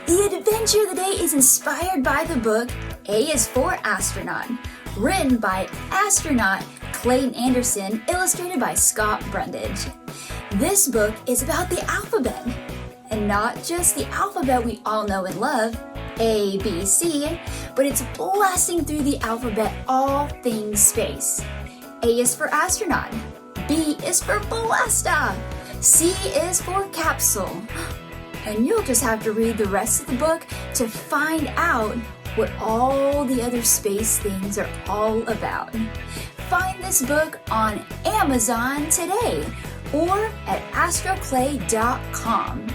The adventure of the day is inspired by the book A is for Astronaut, written by astronaut Clayton Anderson, illustrated by Scott Brundage. This book is about the alphabet, and not just the alphabet we all know and love, A, B, C, but it's blasting through the alphabet all things space. A is for astronaut, B is for ballista, C is for capsule. And you'll just have to read the rest of the book to find out what all the other space things are all about. Find this book on Amazon today or at astroclay.com.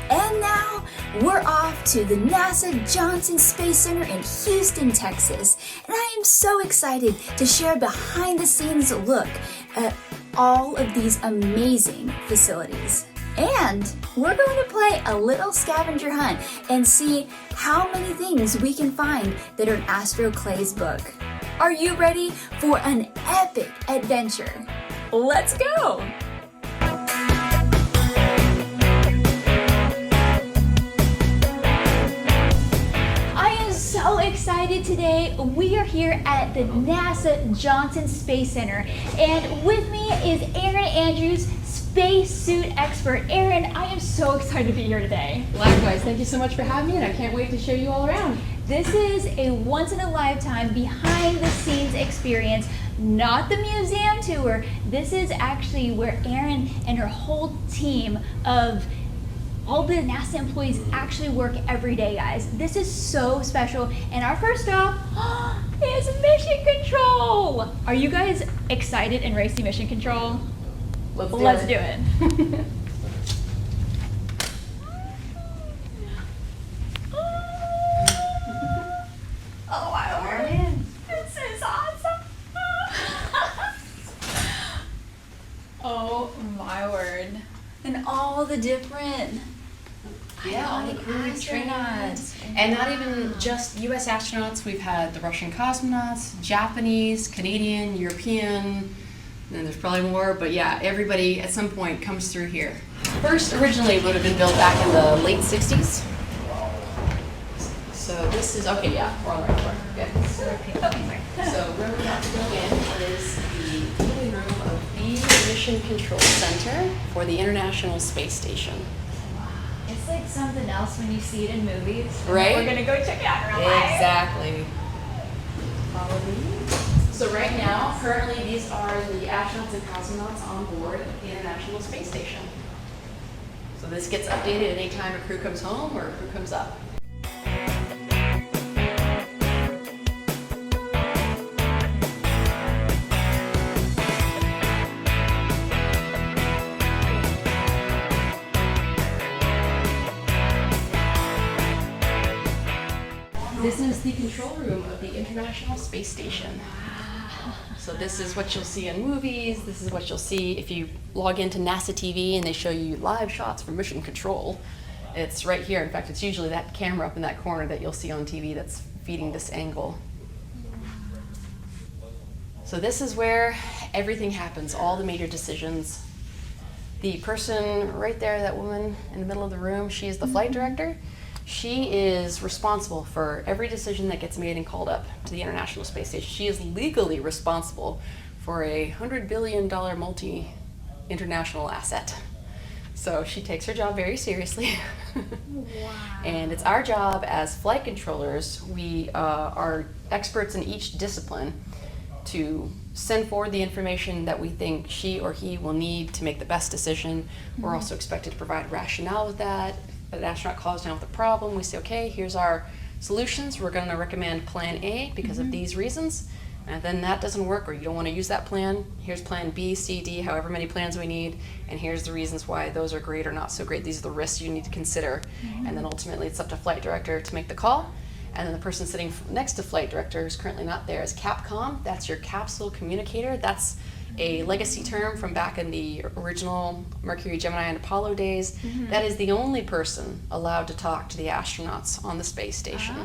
And now we're off to the NASA Johnson Space Center in Houston, Texas. And I am so excited to share a behind-the-scenes look at all of these amazing facilities. And we're going to play a little scavenger hunt and see how many things we can find that are in Astro Clay's book. Are you ready for an epic adventure? Let's go! So excited today. We are here at the NASA Johnson Space Center, and with me is Aaron Andrews, spacesuit expert. Aaron, I am so excited to be here today. Likewise, thank you so much for having me, and I can't wait to show you all around. This is a once-in-a-lifetime behind-the-scenes experience, not the museum tour. This is actually where Aaron and her whole team of all the NASA employees actually work every day, guys. This is so special. And our first stop is Mission Control. Are you guys excited and ready to see Mission Control? Let's do it. Oh, my word. This is awesome. Oh my word. And all the different all the crew astronauts. And not even just US astronauts, we've had the Russian cosmonauts, Japanese, Canadian, European, and there's probably more, but yeah, everybody at some point comes through here. First, originally it would have been built back in the late 60s. So this is, okay, yeah, we're on the right floor. Good. So where we're about to go in is the living room of the Mission Control Center for the International Space Station. It's like something else when you see it in movies. Right? We're gonna go check it out in real life. Exactly. Follow me. So right now, currently these are the astronauts and cosmonauts on board the International Space Station. So this gets updated anytime a crew comes home or a crew comes up. This is the control room of the International Space Station. Wow. So this is what you'll see in movies. This is what you'll see if you log into NASA TV and they show you live shots from Mission Control. It's right here. In fact, it's usually that camera up in that corner that you'll see on TV that's feeding this angle. So this is where everything happens, all the major decisions. The person right there, that woman in the middle of the room, she is the flight director. She is responsible for every decision that gets made and called up to the International Space Station. She is legally responsible for a $100 billion multi-international asset. So she takes her job very seriously. Wow. And it's our job as flight controllers, we are experts in each discipline, to send forward the information that we think she or he will need to make the best decision. We're also expected to provide rationale with that. An astronaut calls down with a problem, we say, okay, here's our solutions. We're going to recommend plan A because of these reasons. And then that doesn't work, or you don't want to use that plan. Here's plan B, C, D, however many plans we need. And here's the reasons why those are great or not so great. These are the risks you need to consider. And then ultimately it's up to flight director to make the call. And then the person sitting next to flight director, who's currently not there, is Capcom. That's your capsule communicator. That's a legacy term from back in the original Mercury, Gemini, and Apollo days. That is the only person allowed to talk to the astronauts on the space station.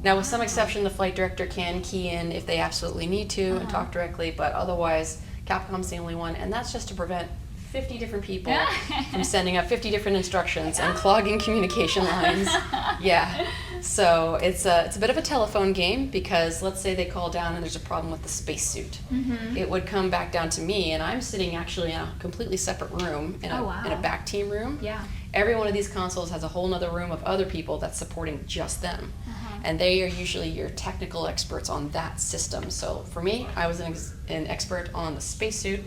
Now, with some exception, the flight director can key in if they absolutely need to and talk directly, but otherwise, Capcom's the only one, and that's just to prevent 50 different people from sending out 50 different instructions and clogging communication lines. Yeah. So it's a bit of a telephone game, because let's say they call down and there's a problem with the spacesuit. It would come back down to me, and I'm sitting actually in a completely separate room in a back team room. Yeah. Every one of these consoles has a whole nother room of other people that's supporting just them. And they are usually your technical experts on that system. So for me, I was an expert on the spacesuit.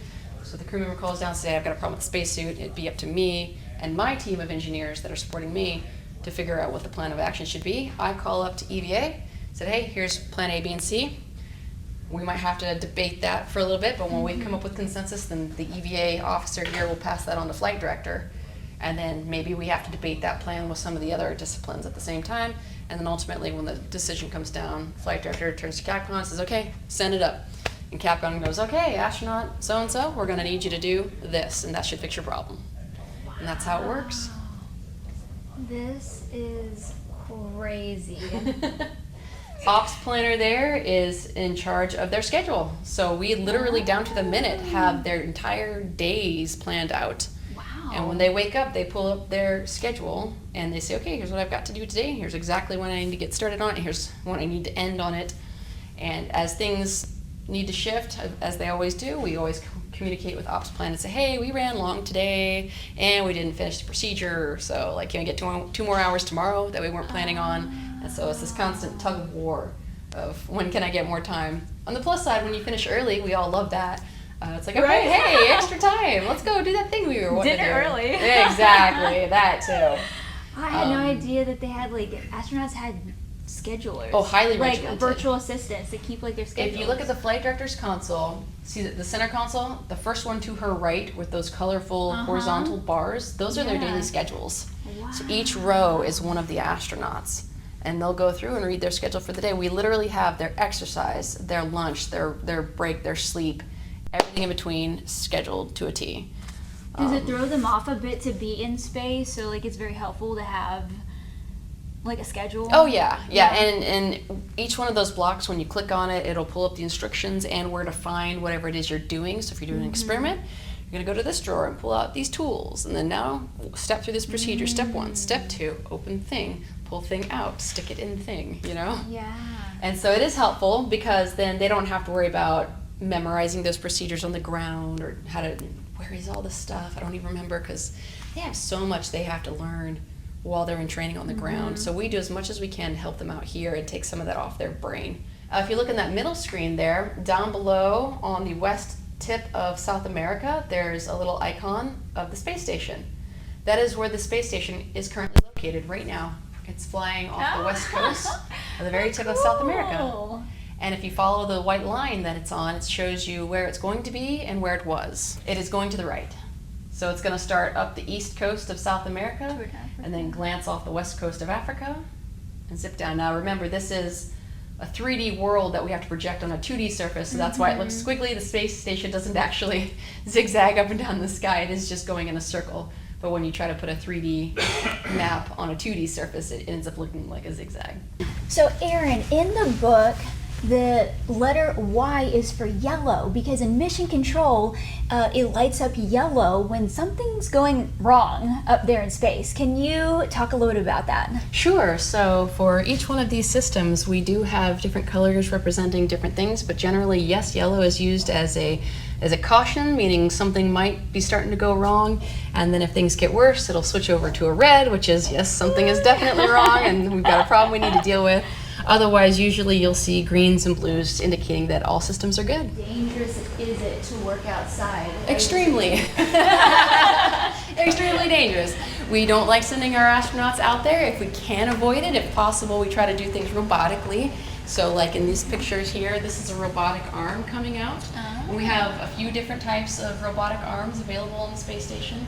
So the crew member calls down and says, I've got a problem with the spacesuit. It'd be up to me and my team of engineers that are supporting me to figure out what the plan of action should be. I call up to EVA, said, hey, here's plan A, B, and C. We might have to debate that for a little bit, but when we come up with consensus, then the EVA officer here will pass that on to flight director. And then maybe we have to debate that plan with some of the other disciplines at the same time. And then ultimately, when the decision comes down, flight director turns to Capcom and says, okay, send it up. And Capcom goes, okay, astronaut so-and-so, we're gonna need you to do this, and that should fix your problem. And that's how it works. This is crazy. Ops planner there is in charge of their schedule. So we literally, down to the minute, have their entire days planned out. And when they wake up, they pull up their schedule and they say, okay, here's what I've got to do today. Here's exactly when I need to get started on it. Here's when I need to end on it. And as things need to shift, as they always do, we always communicate with Ops Plan and say, hey, we ran long today and we didn't finish the procedure. So like, can we get 2 more hours tomorrow that we weren't planning on? And so it's this constant tug of war of when can I get more time. On the plus side, when you finish early, we all love that. It's like, okay, hey, extra time. Let's go do that thing we were wanting to do. Dinner early. Yeah, exactly, that too. I had no idea that they had, like, astronauts had schedulers. Oh, highly like regimented. virtual assistants to keep, like, their schedules. If you look at the flight director's console, see the center console, the first one to her right with those colorful horizontal bars, those are their daily schedules. Wow. So each row is one of the astronauts. And they'll go through and read their schedule for the day. We literally have their exercise, their lunch, their break, their sleep, everything in between scheduled to a T. Does it throw them off a bit to be in space? So, like, it's very helpful to have, like, a schedule? Oh, yeah. And each one of those blocks, when you click on it, it'll pull up the instructions and where to find whatever it is you're doing. So if you're doing an experiment, you're going to go to this drawer and pull out these tools. And then now, step through this procedure. Step 1. Step 2, open thing. Pull thing out. Stick it in thing, you know? Yeah. And so it is helpful, because then they don't have to worry about memorizing those procedures on the ground, or where is all this stuff? I don't even remember, because they have so much they have to learn while they're in training on the ground. So we do as much as we can to help them out here and take some of that off their brain. If you look in that middle screen there, down below on the west tip of South America, there's a little icon of the space station. That is where the space station is currently located right now. It's flying off the west coast of the very tip of South America. And if you follow the white line that it's on, it shows you where it's going to be and where it was. It is going to the right. So it's going to start up the east coast of South America and then glance off the west coast of Africa and zip down. Now remember, this is a 3D world that we have to project on a 2D surface, so that's why it looks squiggly. The space station doesn't actually zigzag up and down the sky. It is just going in a circle. But when you try to put a 3D map on a 2D surface, it ends up looking like a zigzag. So, Aaron, in the book, the letter Y is for yellow, because in mission control, it lights up yellow when something's going wrong up there in space. Can you talk a little bit about that? Sure. So for each one of these systems, we do have different colors representing different things, but generally, yes, yellow is used as a caution, meaning something might be starting to go wrong, and then if things get worse, it'll switch over to a red, which is, yes, something is definitely wrong, and we've got a problem we need to deal with. Otherwise, usually you'll see greens and blues indicating that all systems are good. Dangerous is it to work outside? Extremely. Extremely dangerous. We don't like sending our astronauts out there. If we can avoid it, if possible, we try to do things robotically. So like in these pictures here, this is a robotic arm coming out. And we have a few different types of robotic arms available on the space station.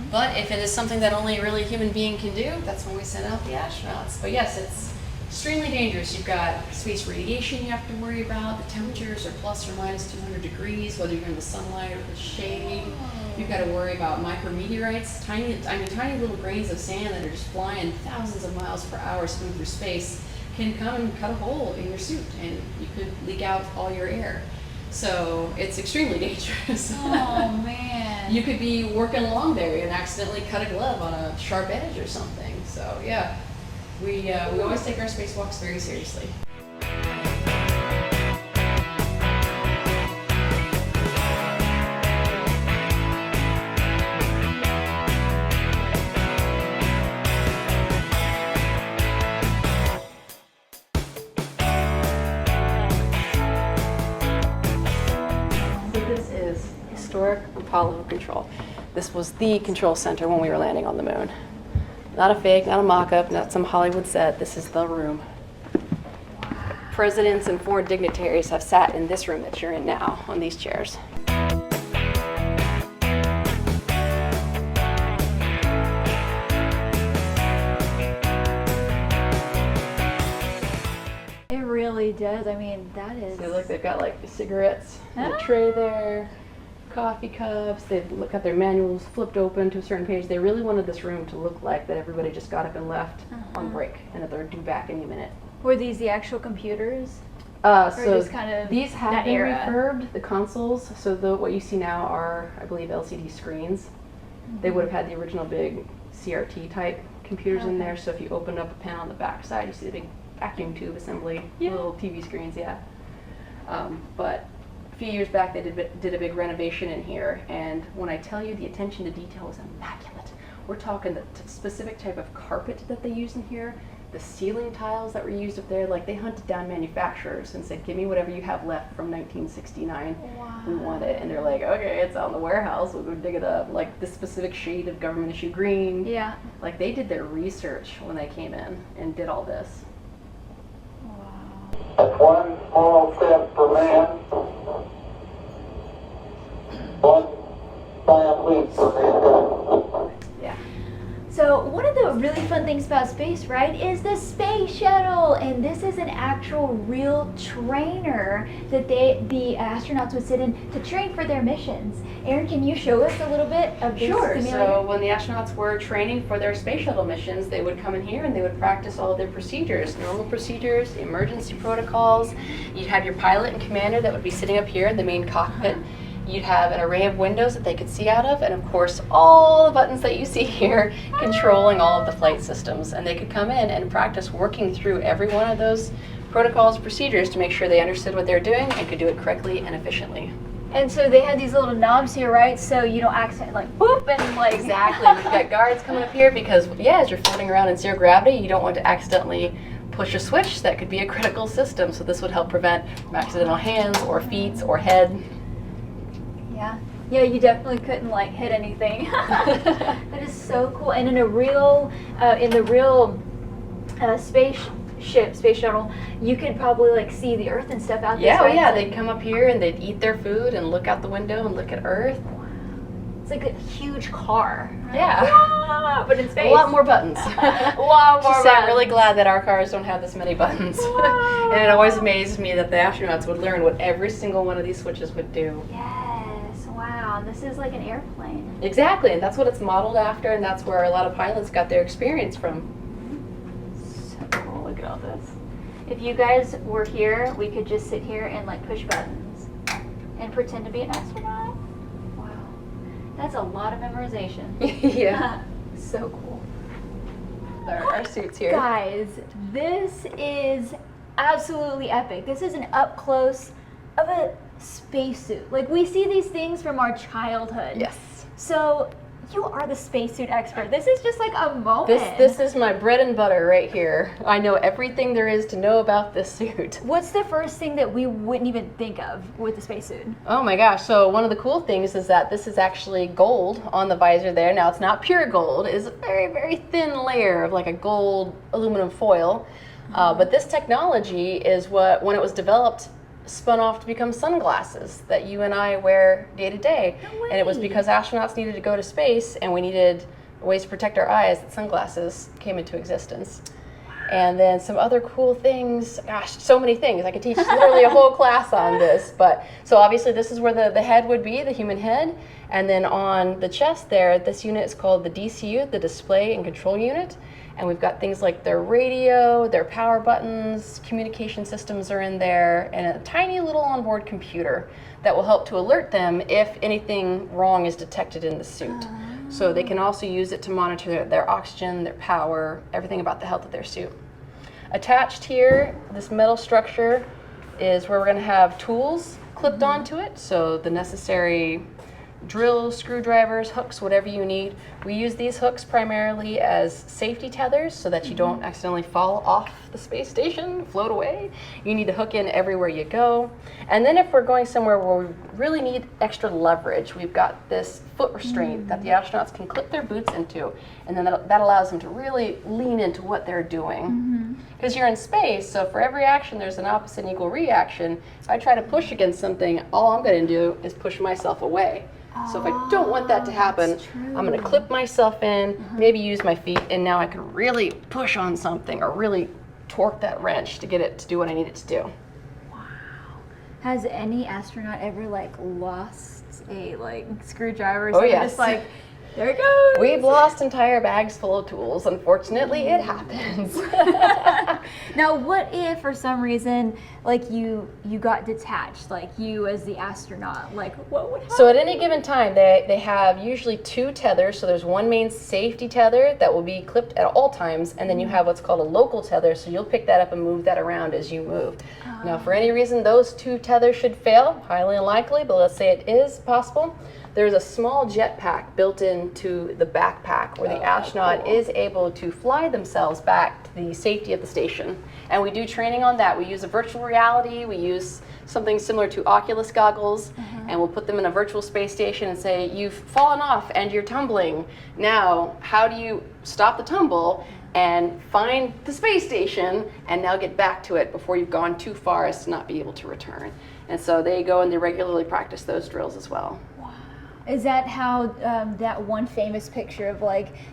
But if it is something that only a really human being can do, that's when we send out the astronauts. But yes, it's extremely dangerous. You've got space radiation you have to worry about. The temperatures are plus or minus 200 degrees, whether you're in the sunlight or the shade. You've got to worry about micrometeorites, tiny little grains of sand that are just flying thousands of miles per hour smooth through space, can come and cut a hole in your suit, and you could leak out all your air. So it's extremely dangerous. Oh man. You could be working along there and accidentally cut a glove on a sharp edge or something. So yeah, we always take our spacewalks very seriously. Historic Apollo control. This was the control center when we were landing on the moon. Not a fake, not a mock-up, not some Hollywood set. This is the room. Presidents and foreign dignitaries have sat in this room that you're in now on these chairs. It really does. I mean, that is. So look, they've got like cigarettes and a tray there. Coffee cups, they've got their manuals flipped open to a certain page. They really wanted this room to look like that everybody just got up and left on break and that they're due back any minute. Were these the actual computers? So just kind of these have been era? refurbed, the consoles. So what you see now are, I believe, LCD screens. They would have had the original big CRT type computers in there. So if you opened up a panel on the back side, you see the big vacuum tube assembly, little TV screens, but a few years back they did a big renovation in here, and when I tell you the attention to detail is immaculate. We're talking the specific type of carpet that they use in here, the ceiling tiles that were used up there. Like, they hunted down manufacturers and said, give me whatever you have left from 1969. Wow. We want it. And they're like, okay, it's out in the warehouse, we'll go dig it up. Like this specific shade of government issue green. Yeah. Like, they did their research when they came in and did all this. That's one small step for man, one giant leap for mankind. Yeah. So one of the really fun things about space, right, is the space shuttle, and this is an actual real trainer that the astronauts would sit in to train for their missions. Erin, can you show us a little bit of this simulator? So when the astronauts were training for their space shuttle missions, they would come in here and they would practice all of their procedures, normal procedures, emergency protocols. You'd have your pilot and commander that would be sitting up here in the main cockpit. You'd have an array of windows that they could see out of, and of course all the buttons that you see here controlling all of the flight systems. And they could come in and practice working through every one of those protocols, procedures, to make sure they understood what they were doing and could do it correctly and efficiently. And so they had these little knobs here, right? So you don't accidentally like boop and like. Exactly. We've got guards coming up here because, as you're floating around in zero gravity, you don't want to accidentally push a switch that could be a critical system. So this would help prevent accidental hands or feet or head. Yeah, you definitely couldn't like hit anything. That is so cool. And in the real space shuttle, you could probably like see the Earth and stuff out there. Yeah, they'd come up here and they'd eat their food and look out the window and look at Earth. It's like a huge car. Right? Yeah. But in space. A lot more buttons. A lot more buttons. I'm really glad that our cars don't have this many buttons. And it always amazes me that the astronauts would learn what every single one of these switches would do. Yes, wow, this is like an airplane. Exactly, and that's what it's modeled after, and that's where a lot of pilots got their experience from. So cool, look at all this. If you guys were here, we could just sit here and like push buttons and pretend to be an astronaut. Wow, that's a lot of memorization. Yeah. So cool. Our suits here. Guys, this is absolutely epic. This is an up close of a spacesuit. Like, we see these things from our childhood. Yes. So you are the spacesuit expert. This is just like a moment. This is my bread and butter right here. I know everything there is to know about this suit. What's the first thing that we wouldn't even think of with the spacesuit? Oh my gosh, so one of the cool things is that this is actually gold on the visor there. Now, it's not pure gold. It's a very, very thin layer of like a gold aluminum foil. But this technology is what, when it was developed, spun off to become sunglasses that you and I wear day to day. No way. And it was because astronauts needed to go to space and we needed ways to protect our eyes that sunglasses came into existence. And then some other cool things, gosh, so many things. I could teach literally a whole class on this. But so obviously this is where the head would be, the human head. And then on the chest there, this unit is called the DCU, the Display and Control Unit. And we've got things like their radio, their power buttons, communication systems are in there, and a tiny little onboard computer that will help to alert them if anything wrong is detected in the suit. So they can also use it to monitor their oxygen, their power, everything about the health of their suit. Attached here, this metal structure is where we're going to have tools clipped onto it, so the necessary drills, screwdrivers, hooks, whatever you need. We use these hooks primarily as safety tethers so that you don't accidentally fall off the space station, float away. You need to hook in everywhere you go. And then if we're going somewhere where we really need extra leverage, we've got this foot restraint that the astronauts can clip their boots into, and then that allows them to really lean into what they're doing. Because you're in space, so for every action there's an opposite and equal reaction. If I try to push against something, all I'm going to do is push myself away. So if I don't want that to happen, I'm going to clip myself in, maybe use my feet, and now I can really push on something or really torque that wrench to get it to do what I need it to do. Wow. Has any astronaut ever lost a screwdriver or something? Yes. Just there it goes. We've lost entire bags full of tools. Unfortunately, it happens. Now, what if for some reason you got detached, you as the astronaut, what would happen? So at any given time, they have usually two tethers. So there's one main safety tether that will be clipped at all times, and then you have what's called a local tether, so you'll pick that up and move that around as you move. Now, for any reason those two tethers should fail, highly unlikely, but let's say it is possible, there's a small jetpack built into the backpack where the astronaut is able to fly themselves back to the safety of the station. And we do training on that. We use a virtual reality, we use something similar to Oculus goggles, and we'll put them in a virtual space station and say, you've fallen off and you're tumbling. Now, how do you stop the tumble and find the space station and now get back to it before you've gone too far as to not be able to return? And so they go and they regularly practice those drills as well. Is that how that one famous picture of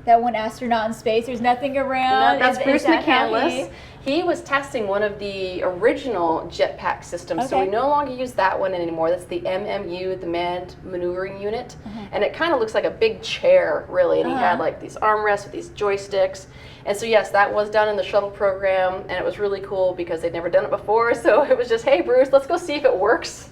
that one astronaut in space, there's nothing around? No, that's Bruce that McCandless. He was testing one of the original jetpack systems, so we no longer use that one anymore. That's the MMU, the Manned Maneuvering Unit, and it kind of looks like a big chair, really, and he had these armrests with these joysticks. And so yes, that was done in the shuttle program, and it was really cool because they'd never done it before, so it was just, hey Bruce, let's go see if it works.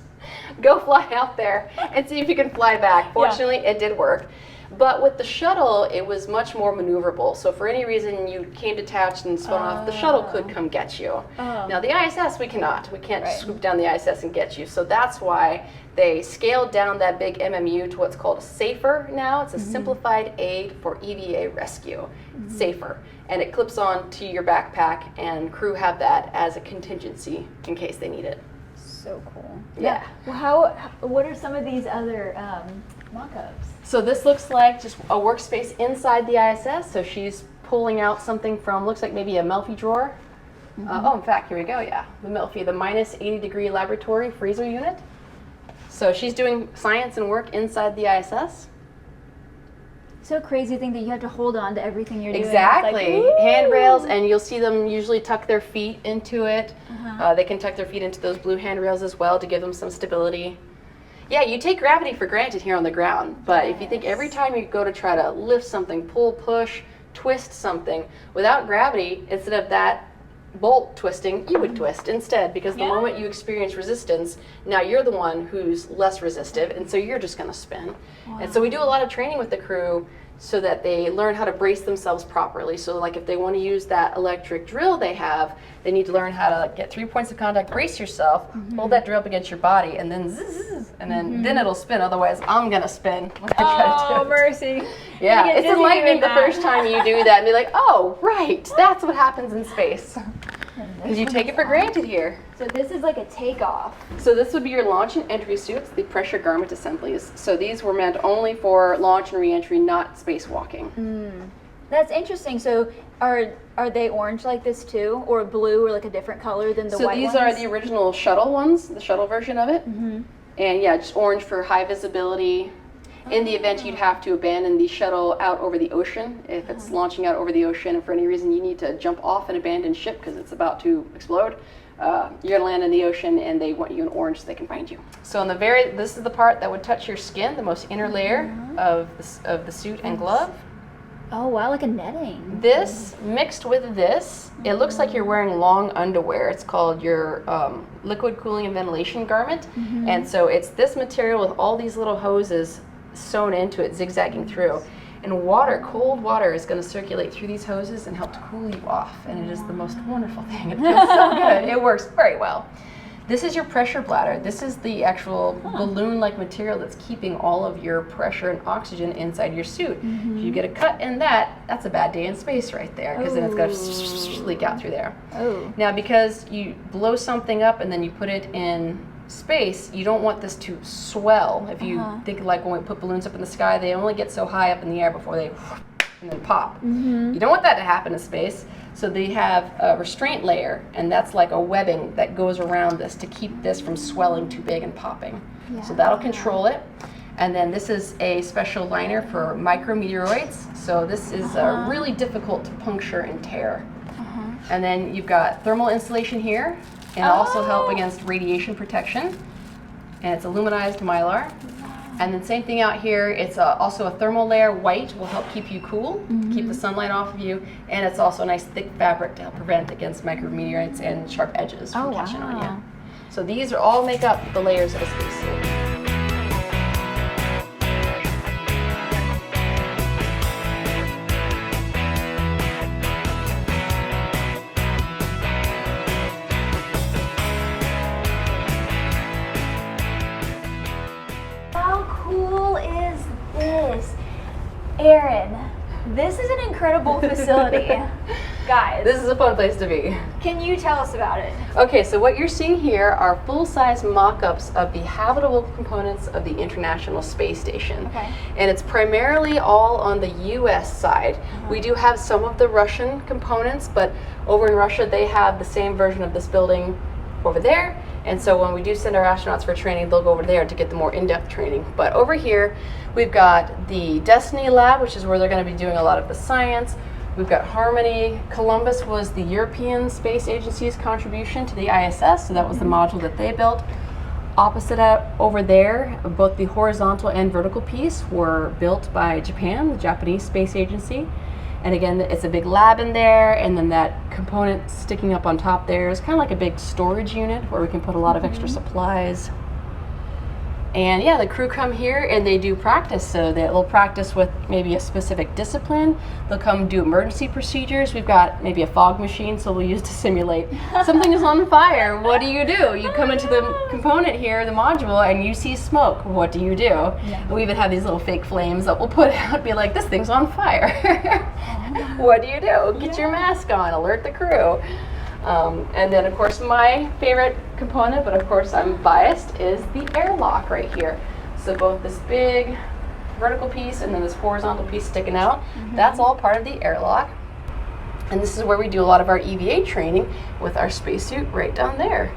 Go fly out there and see if you can fly back. Fortunately, it did work. But with the shuttle, it was much more maneuverable. So for any reason you came detached and spun off, the shuttle could come get you. Now the ISS, we cannot. We can't swoop down the ISS and get you. So that's why they scaled down that big MMU to what's called a SAFER now. It's a Simplified Aid for EVA Rescue. SAFER. And it clips on to your backpack, and crew have that as a contingency in case they need it. So cool. Yeah. Well, what are some of these other mock-ups? So this looks like just a workspace inside the ISS. So she's pulling out something from, looks like maybe a Melfi drawer. In fact, here we go, the Melfi, the minus 80-degree laboratory freezer unit. So she's doing science and work inside the ISS. So crazy to think that you have to hold on to everything you're doing. Exactly. Handrails, and you'll see them usually tuck their feet into it. They can tuck their feet into those blue handrails as well to give them some stability. Yeah, you take gravity for granted here on the ground, but if you think every time you go to try to lift something, pull, push, twist something, without gravity, instead of that bolt twisting, you would twist instead, because the moment you experience resistance, now you're the one who's less resistive, and so you're just going to spin. And so we do a lot of training with the crew so that they learn how to brace themselves properly. So like if they want to use that electric drill they have, they need to learn how to get 3 points of contact, brace yourself, hold that drill up against your body, and then zzz, and then it'll spin. Otherwise, I'm going to spin when I try to do it. Oh, mercy. Yeah, it's enlightening the first time you do that and be like, oh, right, that's what happens in space. Because you take it for granted here. So this is like a takeoff. So this would be your launch and entry suits, the pressure garment assemblies. So these were meant only for launch and re-entry, not spacewalking. That's interesting. So are they orange like this too, or blue, or like a different color than the white ones? So these are the original shuttle ones, the shuttle version of it. And yeah, just orange for high visibility. in the event you'd have to abandon the shuttle out over the ocean. If it's launching out over the ocean and for any reason you need to jump off an abandoned ship because it's about to explode, you're gonna land in the ocean and they want you in orange so they can find you. So on the this is the part that would touch your skin, the most inner layer of the suit and glove. Oh wow, like a netting. This mixed with this, it looks like you're wearing long underwear. It's called your liquid cooling and ventilation garment. And so it's this material with all these little hoses sewn into it, zigzagging through. And water, cold water, is going to circulate through these hoses and help to cool you off. And it is the most wonderful thing. It feels so good. It works very well. This is your pressure bladder. This is the actual balloon-like material that's keeping all of your pressure and oxygen inside your suit. If you get a cut in that, that's a bad day in space right there, because then it's going to leak out through there. Now, because you blow something up and then you put it in space, you don't want this to swell. If you think like when we put balloons up in the sky, they only get so high up in the air before they and then pop. You don't want that to happen in space. So they have a restraint layer, and that's like a webbing that goes around this to keep this from swelling too big and popping. So that'll control it. And then this is a special liner for micrometeoroids. So this is really difficult to puncture and tear. And then you've got thermal insulation here, and also help against radiation protection. And it's aluminized mylar. And then same thing out here, it's also a thermal layer. White will help keep you cool, keep the sunlight off of you, and it's also a nice thick fabric to help prevent against micrometeorites and sharp edges from catching on you. So these are all make up the layers of a spacesuit. Aaron, this is an incredible facility. Guys, this is a fun place to be. Can you tell us about it? Okay, so what you're seeing here are full-size mock-ups of the habitable components of the International Space Station. And it's primarily all on the US side. We do have some of the Russian components, but over in Russia they have the same version of this building over there. And so when we do send our astronauts for training, they'll go over there to get the more in-depth training. But over here, we've got the Destiny Lab, which is where they're going to be doing a lot of the science. We've got Harmony. Columbus was the European Space Agency's contribution to the ISS, so that was the module that they built. Opposite over there, both the horizontal and vertical piece were built by Japan, the Japanese Space Agency. And again, it's a big lab in there, and then that component sticking up on top there is kind of like a big storage unit where we can put a lot of extra supplies. And yeah, the crew come here and they do practice. So they'll practice with maybe a specific discipline. They'll come do emergency procedures. We've got maybe a fog machine, so we'll use to simulate something is on fire. What do? You come into the component here, the module, and you see smoke. What do? We even have these little fake flames that we'll put out, be like, this thing's on fire. What do? Get your mask on, alert the crew. And then, of course, my favorite component, but of course I'm biased, is the airlock right here. So both this big vertical piece and then this horizontal piece sticking out, that's all part of the airlock. And this is where we do a lot of our EVA training with our spacesuit right down there.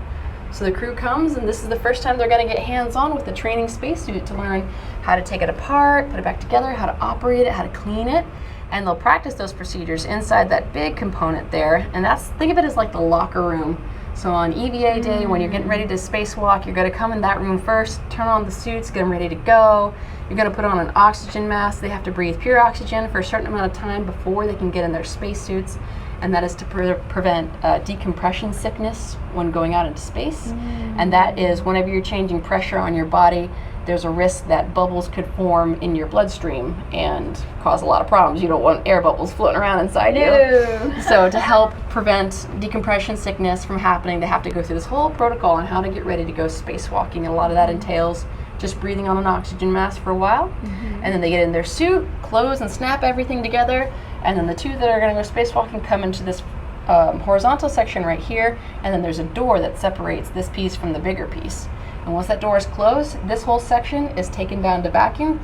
So the crew comes, and this is the first time they're going to get hands-on with the training spacesuit to learn how to take it apart, put it back together, how to operate it, how to clean it. And they'll practice those procedures inside that big component there. And think of it as like the locker room. So on EVA day, when you're getting ready to spacewalk, you're going to come in that room first, turn on the suits, get them ready to go. You're going to put on an oxygen mask. They have to breathe pure oxygen for a certain amount of time before they can get in their spacesuits. And that is to prevent decompression sickness when going out into space. And that is whenever you're changing pressure on your body, there's a risk that bubbles could form in your bloodstream and cause a lot of problems. You don't want air bubbles floating around inside you. So to help prevent decompression sickness from happening, they have to go through this whole protocol on how to get ready to go spacewalking. And a lot of that entails just breathing on an oxygen mask for a while. And then they get in their suit, close and snap everything together. And then the two that are going to go spacewalking come into this horizontal section right here. And then there's a door that separates this piece from the bigger piece. And once that door is closed, this whole section is taken down to vacuum.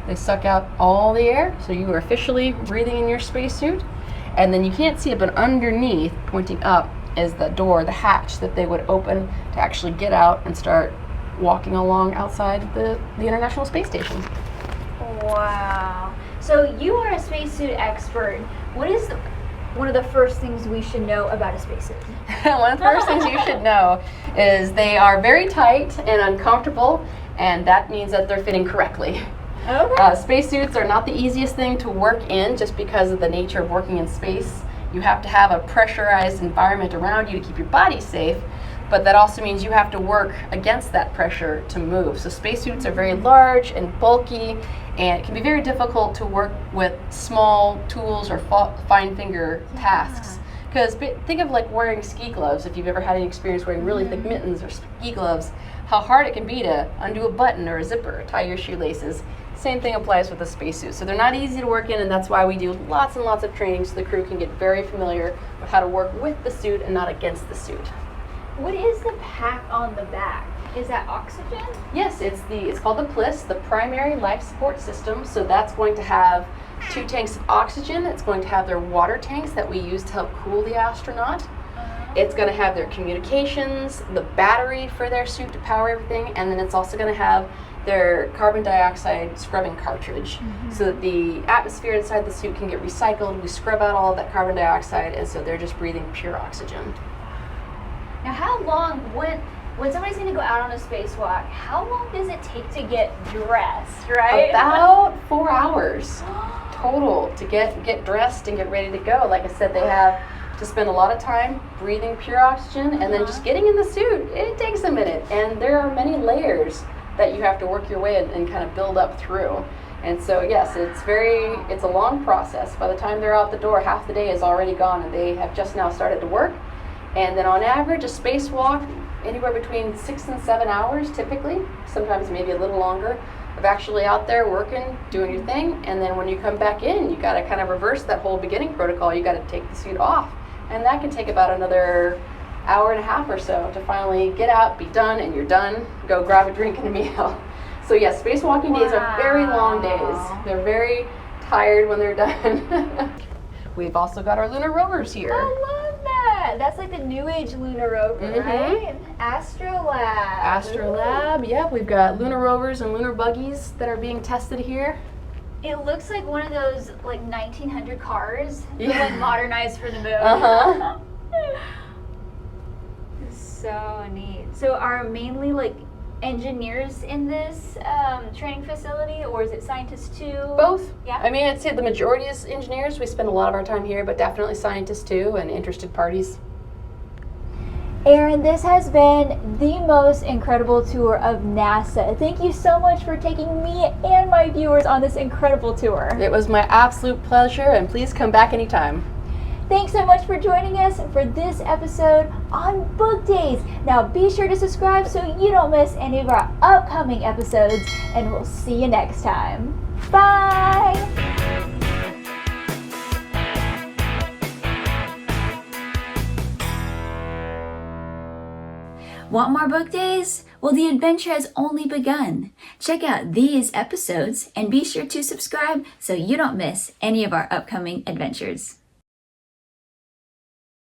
They suck out all the air, so you are officially breathing in your spacesuit. And then you can't see it, but underneath, pointing up, is the door, the hatch that they would open to actually get out and start walking along outside the International Space Station. Wow. So you are a spacesuit expert. What is one of the first things we should know about a spacesuit? One of the first things you should know is they are very tight and uncomfortable, and that means that they're fitting correctly. Okay. Spacesuits are not the easiest thing to work in just because of the nature of working in space. You have to have a pressurized environment around you to keep your body safe, but that also means you have to work against that pressure to move. So spacesuits are very large and bulky, and it can be very difficult to work with small tools or fine finger tasks. Because think of like wearing ski gloves. If you've ever had any experience wearing really thick mittens or ski gloves, how hard it can be to undo a button or a zipper, tie your shoelaces. Same thing applies with a spacesuit. So they're not easy to work in, and that's why we do lots and lots of training so the crew can get very familiar with how to work with the suit and not against the suit. What is the pack on the back? Is that oxygen? Yes, it's called the PLIS, the Primary Life Support System. So that's going to have 2 tanks of oxygen. It's going to have their water tanks that we use to help cool the astronaut. It's going to have their communications, the battery for their suit to power everything, and then it's also going to have their carbon dioxide scrubbing cartridge so that the atmosphere inside the suit can get recycled. We scrub out all of that carbon dioxide, and so they're just breathing pure oxygen. Now, how long, when somebody's going to go out on a spacewalk, how long does it take to get dressed, right? About 4 hours total to get dressed and get ready to go. Like I said, they have to spend a lot of time breathing pure oxygen, and then just getting in the suit, it takes a minute. And there are many layers that you have to work your way and kind of build up through. And so yes, it's a long process. By the time they're out the door, half the day is already gone, and they have just now started to work. And then on average, a spacewalk, anywhere between 6 and 7 hours typically, sometimes maybe a little longer, of actually out there working, doing your thing. And then when you come back in, you got to kind of reverse that whole beginning protocol. You got to take the suit off, and that can take about another hour and a half or so to finally get out, be done, and you're done. Go grab a drink and a meal. So yes, spacewalking days are very long days. They're very tired when they're done. We've also got our lunar rovers here. I love that. That's like the new age lunar rover, right? Astrolab. Astrolab, yep. We've got lunar rovers and lunar buggies that are being tested here. It looks like one of those like 1900 cars, Yeah. but like modernized for the moon. So neat. So are mainly like engineers in this training facility, or is it scientists too? Both. Yeah. I mean, I'd say the majority is engineers. We spend a lot of our time here, but definitely scientists too, and interested parties. Aaron, this has been the most incredible tour of NASA. Thank you so much for taking me and my viewers on this incredible tour. It was my absolute pleasure, and please come back anytime. Thanks so much for joining us for this episode on Book Days. Now be sure to subscribe so you don't miss any of our upcoming episodes, and we'll see you next time. Bye! Want more book days? Well, the adventure has only begun. Check out these episodes and be sure to subscribe so you don't miss any of our upcoming adventures.